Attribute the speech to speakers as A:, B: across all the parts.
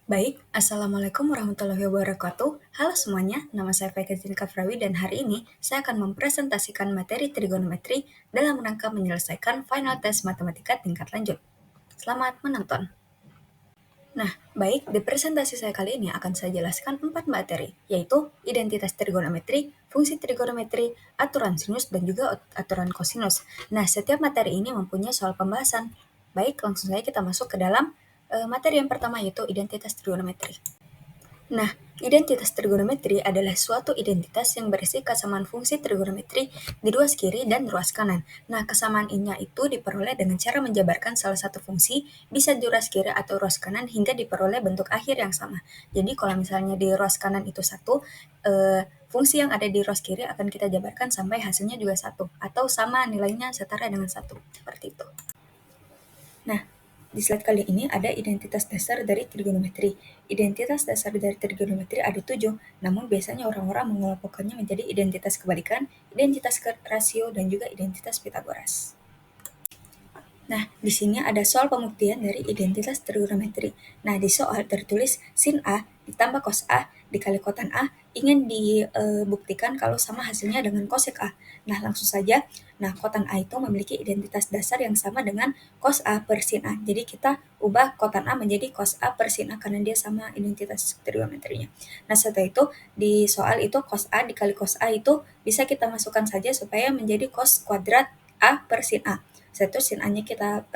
A: Baik, Assalamualaikum warahmatullahi wabarakatuh. Halo semuanya, nama saya Faizin Kafrawi dan hari ini saya akan mempresentasikan materi trigonometri dalam rangka menyelesaikan final test matematika tingkat lanjut. Selamat menonton. Nah, baik, di presentasi saya kali ini akan saya jelaskan 4 materi, yaitu identitas trigonometri, fungsi trigonometri, aturan sinus, dan juga aturan kosinus. Nah, setiap materi ini mempunyai soal pembahasan. Baik, langsung saja kita masuk ke dalam materi yang pertama, yaitu identitas trigonometri. Nah, identitas trigonometri adalah suatu identitas yang berisi kesamaan fungsi trigonometri di ruas kiri dan ruas kanan. Nah, kesamaan ini itu diperoleh dengan cara menjabarkan salah satu fungsi bisa di ruas kiri atau ruas kanan hingga diperoleh bentuk akhir yang sama. Jadi, kalau misalnya di ruas kanan itu satu, fungsi yang ada di ruas kiri akan kita jabarkan sampai hasilnya juga satu, atau sama nilainya setara dengan satu, seperti itu. Nah, di slide kali ini ada identitas dasar dari trigonometri. Identitas dasar dari trigonometri ada 7, namun biasanya orang-orang mengelompokkannya menjadi identitas kebalikan, identitas rasio, dan juga identitas Pitagoras. Nah, di sini ada soal pembuktian dari identitas trigonometri. Nah, di soal tertulis sin A ditambah cos A dikali kotan A ingin dibuktikan kalau sama hasilnya dengan cosec A. Nah, langsung saja. Nah, kotan A itu memiliki identitas dasar yang sama dengan cos A per sin A. Jadi kita ubah kotan A menjadi cos A per sin A karena dia sama identitas trigonometrinya. Nah, setelah itu di soal itu cos A dikali cos A itu bisa kita masukkan saja supaya menjadi cos kuadrat A per sin A. Setelah itu sin A-nya kita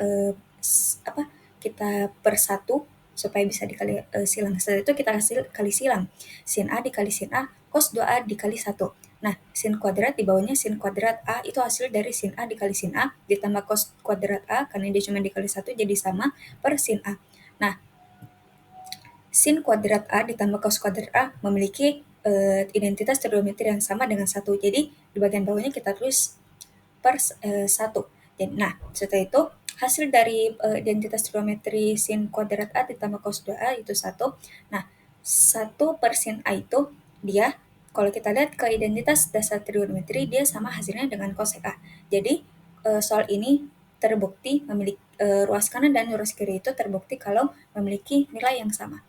A: per 1 supaya bisa dikali silang. Setelah itu kita kali silang. Sin A dikali sin A, cos 2A dikali 1. Nah, sin kuadrat di bawahnya sin kuadrat A itu hasil dari sin A dikali sin A ditambah cos kuadrat A karena dia cuma dikali 1 jadi sama per sin A. Nah, sin kuadrat A ditambah cos kuadrat A memiliki identitas trigonometri yang sama dengan 1. Jadi, di bagian bawahnya kita tulis per 1. Nah, setelah itu hasil dari identitas trigonometri sin kuadrat A ditambah cos 2A itu 1. Nah, 1 per sin A itu dia, kalau kita lihat ke identitas dasar trigonometri, dia sama hasilnya dengan cosec A. Jadi, soal ini terbukti memiliki ruas kanan dan ruas kiri itu terbukti kalau memiliki nilai yang sama.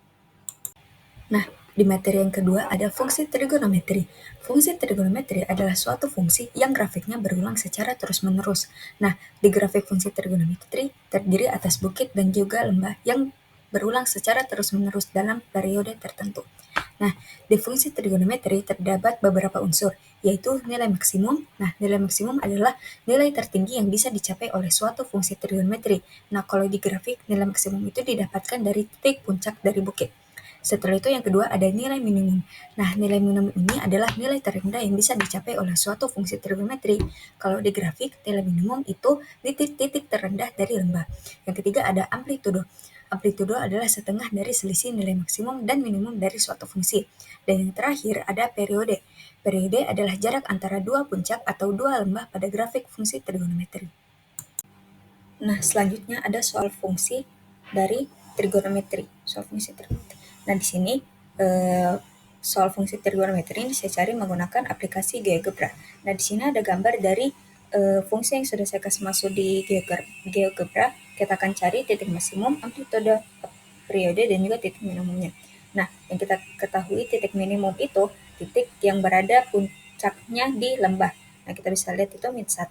A: Nah, di materi yang kedua ada fungsi trigonometri. Fungsi trigonometri adalah suatu fungsi yang grafiknya berulang secara terus-menerus. Nah, di grafik fungsi trigonometri terdiri atas bukit dan juga lembah yang berulang secara terus-menerus dalam periode tertentu. Nah, di fungsi trigonometri terdapat beberapa unsur, yaitu nilai maksimum. Nah, nilai maksimum adalah nilai tertinggi yang bisa dicapai oleh suatu fungsi trigonometri. Nah, kalau di grafik, nilai maksimum itu didapatkan dari titik puncak dari bukit. Setelah itu yang kedua ada nilai minimum. Nah, nilai minimum ini adalah nilai terendah yang bisa dicapai oleh suatu fungsi trigonometri. Kalau di grafik, nilai minimum itu di titik terendah dari lembah. Yang ketiga ada amplitudo. Amplitudo adalah setengah dari selisih nilai maksimum dan minimum dari suatu fungsi. Dan yang terakhir ada periode. Periode adalah jarak antara dua puncak atau dua lembah pada grafik fungsi trigonometri. Nah, selanjutnya ada soal fungsi dari trigonometri. Soal fungsi trigonometri. Nah, di sini soal fungsi trigonometri ini saya cari menggunakan aplikasi GeoGebra. Nah, di sini ada gambar dari fungsi yang sudah saya kasih masuk di GeoGebra. Kita akan cari titik maksimum, amplitudo, periode, dan juga titik minimumnya. Nah, yang kita ketahui titik minimum itu titik yang berada puncaknya di lembah. Nah, kita bisa lihat itu min 1.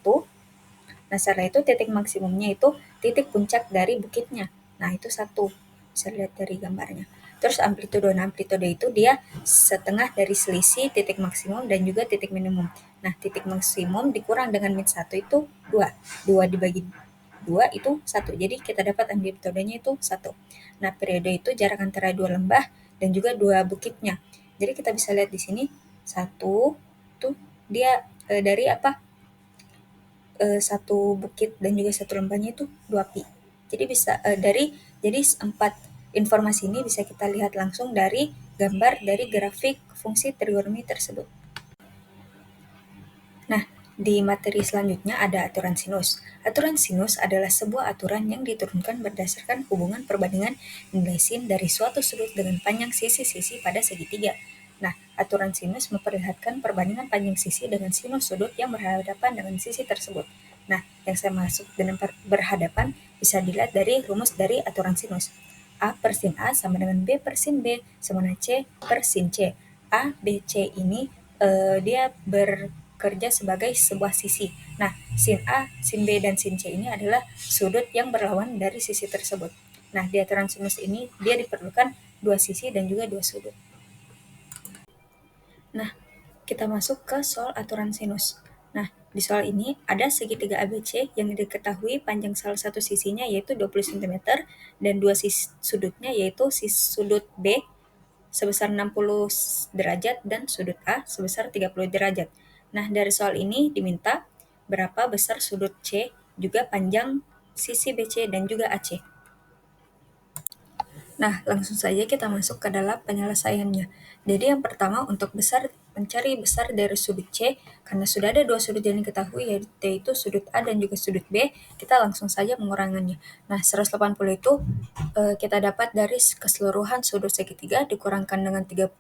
A: Nah, setelah itu titik maksimumnya itu titik puncak dari bukitnya. Nah, itu 1. Bisa lihat dari gambarnya. Terus amplitudo. Nah, amplitudo itu dia setengah dari selisih titik maksimum dan juga titik minimum. Nah, titik maksimum dikurang dengan min 1 itu 2. 2 dibagi 2 itu 1. Jadi kita dapat amplitudonya itu 1. Nah, periode itu jarak antara dua lembah dan juga dua bukitnya. Jadi kita bisa lihat di sini 1 tuh dia dari satu bukit dan juga satu lembahnya itu 2 pi. Jadi bisa jadi 4 informasi ini bisa kita lihat langsung dari gambar dari grafik fungsi trigonometri tersebut. Nah, di materi selanjutnya ada aturan sinus. Aturan sinus adalah sebuah aturan yang diturunkan berdasarkan hubungan perbandingan nilai sin dari suatu sudut dengan panjang sisi-sisi pada segitiga. Nah, aturan sinus memperlihatkan perbandingan panjang sisi dengan sinus sudut yang berhadapan dengan sisi tersebut. Nah, yang saya maksud dengan berhadapan bisa dilihat dari rumus dari aturan sinus. A per sin A sama dengan B per sin B sama dengan C per sin C. A, B, C ini dia bekerja sebagai sebuah sisi. Nah, sin A, sin B, dan sin C ini adalah sudut yang berlawan dari sisi tersebut. Nah, di aturan sinus ini dia diperlukan dua sisi dan juga dua sudut. Nah, kita masuk ke soal aturan sinus. Nah, di soal ini ada segitiga ABC yang diketahui panjang salah satu sisinya yaitu 20 cm dan dua sudutnya yaitu sudut B sebesar 60 derajat dan sudut A sebesar 30 derajat. Nah, dari soal ini diminta berapa besar sudut C juga panjang sisi BC dan juga AC. Nah, langsung saja kita masuk ke dalam penyelesaiannya. Jadi yang pertama untuk mencari besar dari sudut C, karena sudah ada dua sudut yang diketahui yaitu sudut A dan juga sudut B, kita langsung saja mengurangannya. Nah, 180 itu kita dapat dari keseluruhan sudut segitiga dikurangkan dengan 30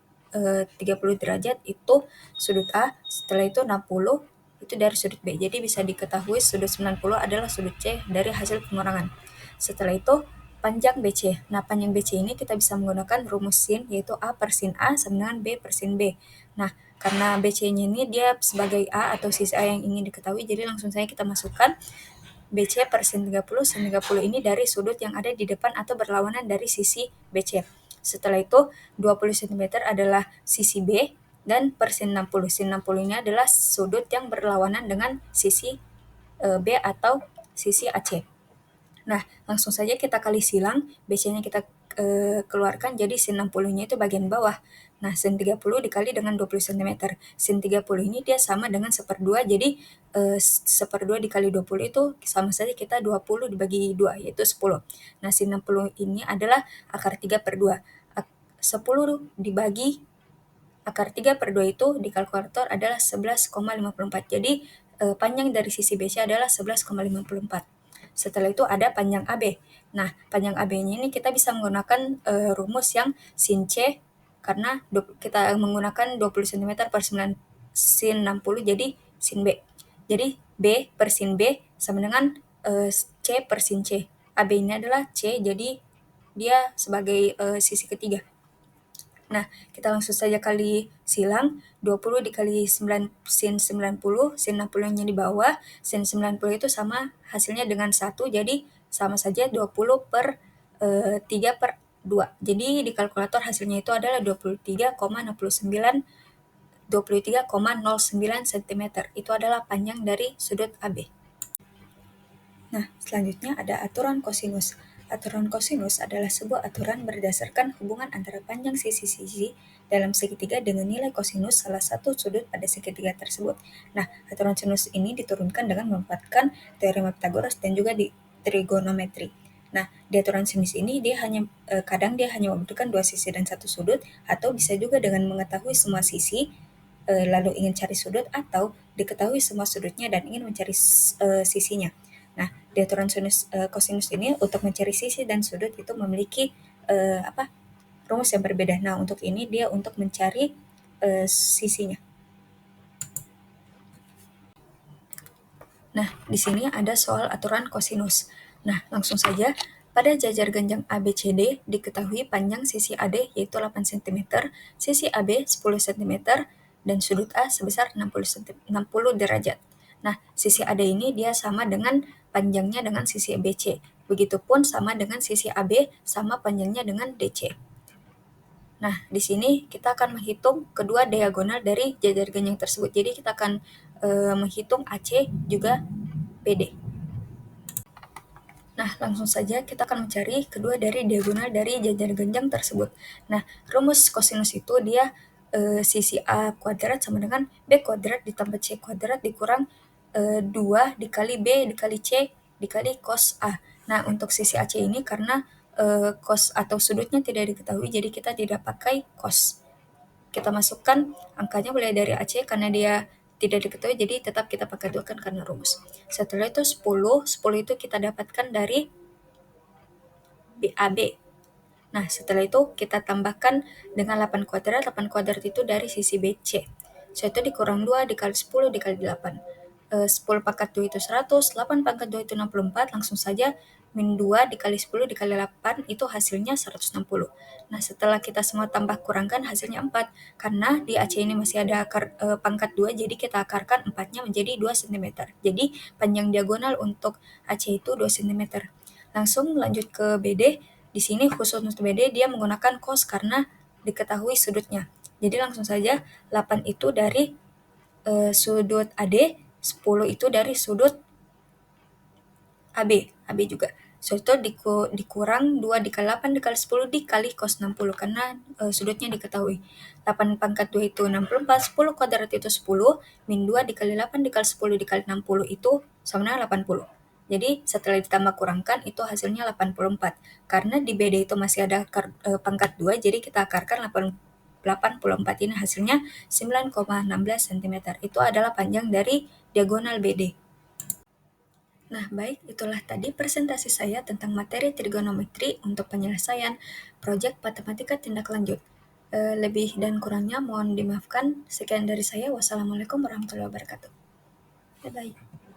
A: derajat itu sudut A, setelah itu 60 itu dari sudut B. Jadi bisa diketahui sudut 90 adalah sudut C dari hasil pengurangan. Setelah itu panjang BC. Nah, panjang BC ini kita bisa menggunakan rumus sin, yaitu A per sin A sama dengan B per sin B. Nah, karena BC-nya ini dia sebagai A atau sisi A yang ingin diketahui, jadi langsung saja kita masukkan BC per sin 30. Sin 30 ini dari sudut yang ada di depan atau berlawanan dari sisi BC. Setelah itu, 20 cm adalah sisi B, dan per sin 60. Sin 60 ini adalah sudut yang berlawanan dengan sisi B atau sisi AC. Nah, langsung saja kita kali silang, BC-nya kita keluarkan, jadi sin 60-nya itu bagian bawah. Nah, sin 30 dikali dengan 20 cm. Sin 30 ini dia sama dengan 1/2, jadi 1/2 dikali 20 itu sama saja kita 20 dibagi 2, yaitu 10. Nah, sin 60 ini adalah akar 3/2. 10 dibagi akar 3/2 itu di kalkulator adalah 11,54. Jadi, panjang dari sisi BC adalah 11,54. Setelah itu ada panjang AB. Nah, panjang AB-nya ini kita bisa menggunakan rumus yang sin C, karena kita menggunakan 20 cm per sin 60, jadi sin B. Jadi B per sin B sama dengan C per sin C. AB ini adalah C, jadi dia sebagai sisi ketiga. Nah, kita langsung saja kali silang, 20 dikali 9, sin 90, sin 60-nya di bawah, sin 90 itu sama hasilnya dengan 1, jadi sama saja 20 per 3 per 2. Jadi di kalkulator hasilnya itu adalah 23,09 cm. Itu adalah panjang dari sudut AB. Nah, selanjutnya ada aturan kosinus. Aturan kosinus adalah sebuah aturan berdasarkan hubungan antara panjang sisi-sisi dalam segitiga dengan nilai kosinus salah satu sudut pada segitiga tersebut. Nah, aturan sinus ini diturunkan dengan memanfaatkan teorema Pythagoras dan juga di trigonometri. Nah, di aturan sinus ini kadang dia hanya membutuhkan dua sisi dan satu sudut, atau bisa juga dengan mengetahui semua sisi lalu ingin cari sudut, atau diketahui semua sudutnya dan ingin mencari sisinya. Nah, di aturan kosinus ini untuk mencari sisi dan sudut itu memiliki rumus yang berbeda. Nah, untuk ini dia untuk mencari sisinya. Nah, di sini ada soal aturan kosinus. Nah, langsung saja. Pada jajar ganjang ABCD diketahui panjang sisi AD yaitu 8 cm, sisi AB 10 cm, dan sudut A sebesar 60 derajat. Nah, sisi AD ini dia sama dengan panjangnya dengan sisi BC. Begitupun sama dengan sisi AB sama panjangnya dengan DC. Nah, di sini kita akan menghitung kedua diagonal dari jajar ganjang tersebut. Jadi kita akan menghitung AC juga BD. Nah, langsung saja kita akan mencari kedua dari diagonal dari jajar ganjang tersebut. Nah, rumus kosinus itu dia sisi A kuadrat sama dengan B kuadrat ditambah C kuadrat dikurang 2 dikali B dikali C dikali cos A. Nah, untuk sisi AC ini karena cos atau sudutnya tidak diketahui, jadi kita tidak pakai cos. Kita masukkan angkanya mulai dari AC karena dia tidak diketahui, jadi tetap kita pakai 2 kan karena rumus. Setelah itu 10 itu kita dapatkan dari BAB. Nah, setelah itu kita tambahkan dengan 8 kuadrat. 8 kuadrat itu dari sisi BC. So, itu dikurang 2 dikali 10 dikali 8. 10 pangkat 2 itu 100, 8 pangkat 2 itu 64. Langsung saja min 2 dikali 10 dikali 8 itu hasilnya 160. Nah, setelah kita semua tambah kurangkan hasilnya 4. Karena di AC ini masih ada pangkat 2, jadi kita akarkan 4-nya menjadi 2 cm. Jadi panjang diagonal untuk AC itu 2 cm. Langsung lanjut ke BD. Di sini khusus untuk BD dia menggunakan cos karena diketahui sudutnya. Jadi langsung saja 8 itu dari sudut AD, 10 itu dari sudut AB juga. So, itu dikurang 2 dikali 8 dikali 10 dikali cos 60 karena sudutnya diketahui. 8 pangkat 2 itu 64, 10 kuadrat itu 10, min 2 dikali 8 dikali 10 dikali 60 itu sama dengan 80. Jadi setelah ditambah kurangkan itu hasilnya 84. Karena di BD itu masih ada pangkat 2, jadi kita akarkan 84 ini hasilnya 9,16 cm. Itu adalah panjang dari diagonal BD. Nah, baik, itulah tadi presentasi saya tentang materi trigonometri untuk penyelesaian proyek matematika tindak lanjut. Lebih dan kurangnya mohon dimaafkan. Sekian dari saya. Wassalamualaikum warahmatullahi wabarakatuh. Bye-bye.